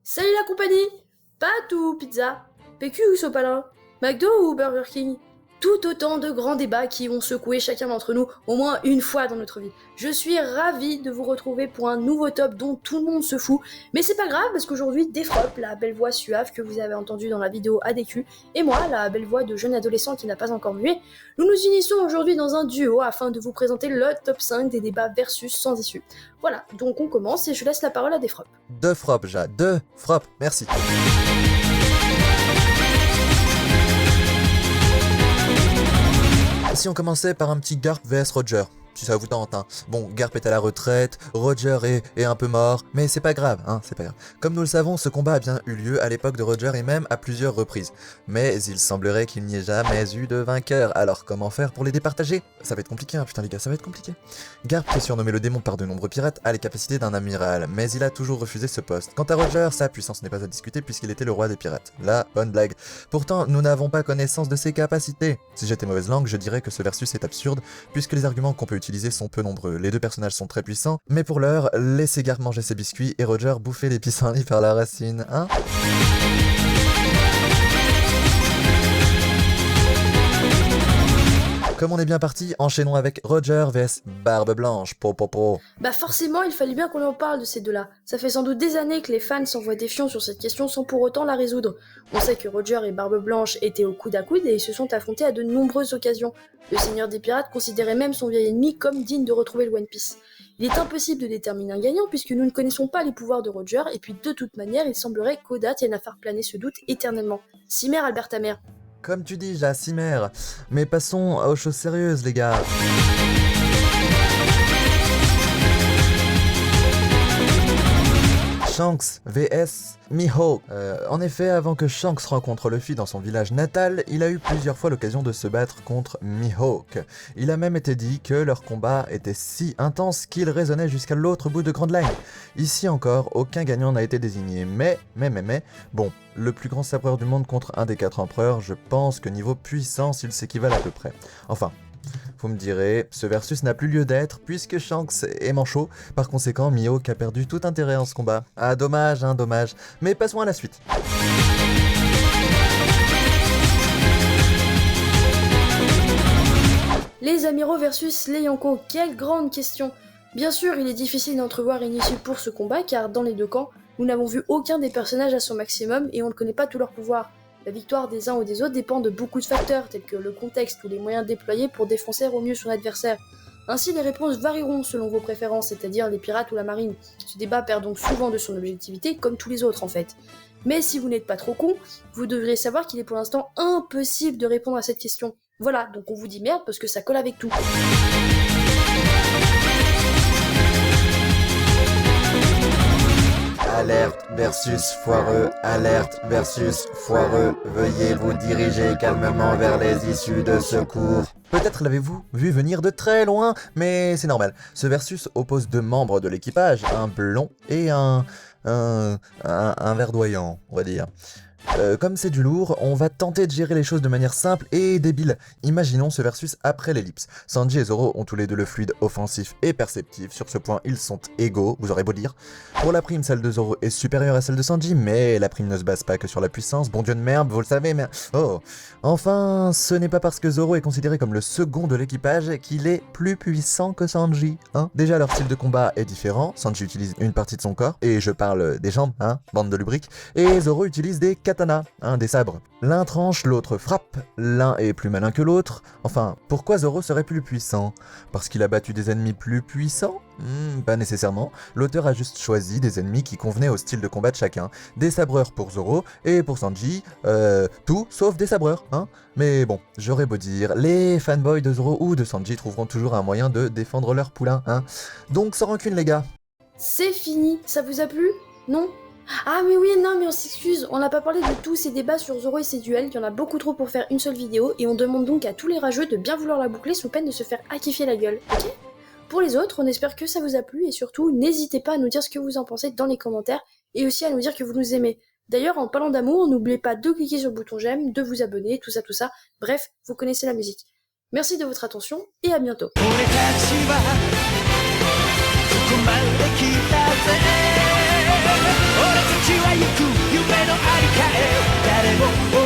Salut la compagnie! Pâtes ou pizza? PQ ou sopalin? McDo ou Burger King? Tout autant de grands débats qui vont secouer chacun d'entre nous au moins une fois dans notre vie. Je suis ravie de vous retrouver pour un nouveau top dont tout le monde se fout, mais c'est pas grave parce qu'aujourd'hui Defrop, la belle voix suave que vous avez entendue dans la vidéo ADQ, et moi, la belle voix de jeune adolescent qui n'a pas encore mué, nous nous unissons aujourd'hui dans un duo afin de vous présenter le top 5 des débats versus sans issue. Voilà, donc on commence et je laisse la parole à Defrop. Deux frappes, deux frappes, merci. Si on commençait par un petit Garp vs Roger, si ça vous tente, hein. Bon, Garp est à la retraite, Roger est un peu mort, mais c'est pas grave, hein, c'est pas grave. Comme nous le savons, ce combat a bien eu lieu à l'époque de Roger et même à plusieurs reprises. Mais il semblerait qu'il n'y ait jamais eu de vainqueur, alors comment faire pour les départager? Ça va être compliqué, hein, putain les gars, ça va être compliqué. Garp, qui est surnommé le démon par de nombreux pirates, a les capacités d'un amiral, mais il a toujours refusé ce poste. Quant à Roger, sa puissance n'est pas à discuter puisqu'il était le roi des pirates. La bonne blague. Pourtant, nous n'avons pas connaissance de ses capacités. Si j'étais mauvaise langue, je dirais que ce versus est absurde, puisque les arguments qu'on peut utiliser sont peu nombreux. Les deux personnages sont très puissants, mais pour l'heure, laissez Garp manger ses biscuits et Roger bouffer les pissenlits par la racine, hein? Comme on est bien parti, enchaînons avec Roger vs Barbe Blanche, po. Bah forcément, il fallait bien qu'on en parle de ces deux-là. Ça fait sans doute des années que les fans s'envoient des fions sur cette question sans pour autant la résoudre. On sait que Roger et Barbe Blanche étaient au coude à coude et ils se sont affrontés à de nombreuses occasions. Le Seigneur des Pirates considérait même son vieil ennemi comme digne de retrouver le One Piece. Il est impossible de déterminer un gagnant puisque nous ne connaissons pas les pouvoirs de Roger et puis de toute manière, il semblerait qu'Oda tienne à faire planer ce doute éternellement. Cimer Albertamer. Comme tu dis, Cimer. Mais passons aux choses sérieuses, les gars. Shanks vs Mihawk. En effet, avant que Shanks rencontre Luffy dans son village natal, il a eu plusieurs fois l'occasion de se battre contre Mihawk. Il a même été dit que leur combat était si intense qu'il résonnait jusqu'à l'autre bout de Grand Line. Ici encore, aucun gagnant n'a été désigné, mais, bon, le plus grand sabreur du monde contre un des 4 empereurs, je pense que niveau puissance, ils s'équivalent à peu près. Enfin, vous me direz, ce versus n'a plus lieu d'être puisque Shanks est manchot, par conséquent Mihawk a perdu tout intérêt en ce combat. Ah dommage, dommage, mais passons à la suite. Les amiraux versus les Yonko, quelle grande question! Bien sûr, il est difficile d'entrevoir une issue pour ce combat car dans les deux camps, nous n'avons vu aucun des personnages à son maximum et on ne connaît pas tous leurs pouvoirs. La victoire des uns ou des autres dépend de beaucoup de facteurs, tels que le contexte ou les moyens déployés pour défoncer au mieux son adversaire. Ainsi, les réponses varieront selon vos préférences, c'est-à-dire les pirates ou la marine. Ce débat perd donc souvent de son objectivité, comme tous les autres en fait. Mais si vous n'êtes pas trop con, vous devriez savoir qu'il est pour l'instant impossible de répondre à cette question. Voilà, donc on vous dit merde parce que ça colle avec tout. Alerte versus foireux, veuillez vous diriger calmement vers les issues de secours. Peut-être l'avez-vous vu venir de très loin, mais c'est normal. Ce versus oppose deux membres de l'équipage, un blond et un verdoyant, on va dire. Comme c'est du lourd, on va tenter de gérer les choses de manière simple et débile. Imaginons ce versus après l'ellipse. Sanji et Zoro ont tous les deux le fluide offensif et perceptif. Sur ce point, ils sont égaux, vous aurez beau dire. Pour la prime, celle de Zoro est supérieure à celle de Sanji, mais la prime ne se base pas que sur la puissance. Bon dieu de merde, vous le savez, mais... Oh. Enfin, ce n'est pas parce que Zoro est considéré comme le second de l'équipage qu'il est plus puissant que Sanji, hein. Déjà, leur style de combat est différent. Sanji utilise une partie de son corps, et je parle des jambes, hein, bande de lubriques, et Zoro utilise des katanas, hein, des sabres. L'un tranche, l'autre frappe, l'un est plus malin que l'autre. Enfin, pourquoi Zoro serait plus puissant? Parce qu'il a battu des ennemis plus puissants? Pas nécessairement. L'auteur a juste choisi des ennemis qui convenaient au style de combat de chacun. Des sabreurs pour Zoro, et pour Sanji, tout sauf des sabreurs, hein. Mais bon, j'aurais beau dire, les fanboys de Zoro ou de Sanji trouveront toujours un moyen de défendre leur poulain, hein. Donc sans rancune les gars. C'est fini, ça vous a plu? Non? Ah mais oui, non mais on s'excuse, on n'a pas parlé de tous ces débats sur Zoro et ses duels, il y en a beaucoup trop pour faire une seule vidéo, et on demande donc à tous les rageux de bien vouloir la boucler sous peine de se faire hackifier la gueule, ok? Pour les autres, on espère que ça vous a plu, et surtout, n'hésitez pas à nous dire ce que vous en pensez dans les commentaires, et aussi à nous dire que vous nous aimez. D'ailleurs, en parlant d'amour, n'oubliez pas de cliquer sur le bouton j'aime, de vous abonner, tout ça, bref, vous connaissez la musique. Merci de votre attention, et à bientôt. こまで来たぜ俺たちは行くえ誰も